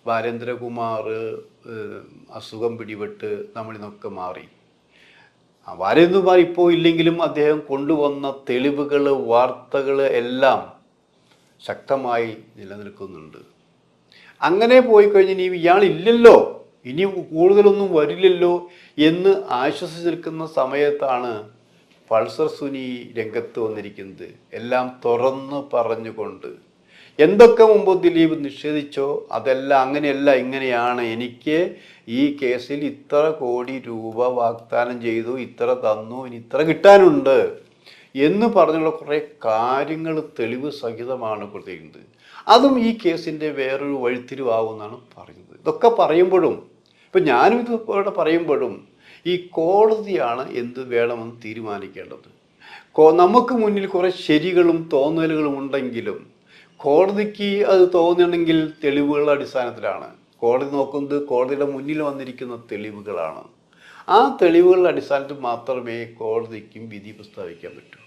ബാലേന്ദ്രകുമാർ അസുഖം പിടിപെട്ട് നമ്മളിൽ നിന്നൊക്കെ മാറി. ബാലേന്ദ്രകുമാർ ഇപ്പോൾ ഇല്ലെങ്കിലും അദ്ദേഹം കൊണ്ടുവന്ന തെളിവുകൾ, വാർത്തകൾ എല്ലാം ശക്തമായി നിലനിൽക്കുന്നുണ്ട്. അങ്ങനെ പോയി കഴിഞ്ഞാൽ ഇയാളില്ലല്ലോ, ഇനി കൂടുതലൊന്നും വരില്ലല്ലോ എന്ന് ആശ്വസിച്ച് നിൽക്കുന്ന സമയത്താണ് പൾസർ സുനി രംഗത്ത് വന്നിരിക്കുന്നത്. എല്ലാം തുറന്ന് പറഞ്ഞുകൊണ്ട് എന്തൊക്കെ മുമ്പ് ദിലീപ് നിഷേധിച്ചോ അതെല്ലാം അങ്ങനെയല്ല, ഇങ്ങനെയാണ്, എനിക്ക് ഈ കേസിൽ ഇത്ര കോടി രൂപ വാഗ്ദാനം ചെയ്തു, ഇത്ര തന്നു, ഇനി ഇത്ര കിട്ടാനുണ്ട് എന്ന് പറഞ്ഞുള്ള കുറേ കാര്യങ്ങൾ തെളിവ് സഹിതമാണ് കൊടുത്തിരിക്കുന്നത്. അതും ഈ കേസിൻ്റെ വേറൊരു വഴിത്തിരിവാകുമെന്നാണ് പറയുന്നത്. ഇതൊക്കെ പറയുമ്പോഴും ഇപ്പം ഞാനും ഇത് പറയുമ്പോഴും ഈ കോടതിയാണ് എന്ത് വേണമെന്ന് തീരുമാനിക്കേണ്ടത്. നമുക്ക് മുന്നിൽ കുറേ ശരികളും തോന്നലുകളും ഉണ്ടെങ്കിലും കോടതിക്ക് അത് തോന്നുന്നുണ്ടെങ്കിൽ തെളിവുകളുടെ അടിസ്ഥാനത്തിലാണ്. കോടതി നോക്കുന്നത് കോടതിയുടെ മുന്നിൽ വന്നിരിക്കുന്ന തെളിവുകളാണ്. ആ തെളിവുകളുടെ അടിസ്ഥാനത്തിൽ മാത്രമേ കോടതിക്കും വിധി പ്രസ്താവിക്കാൻ പറ്റൂ.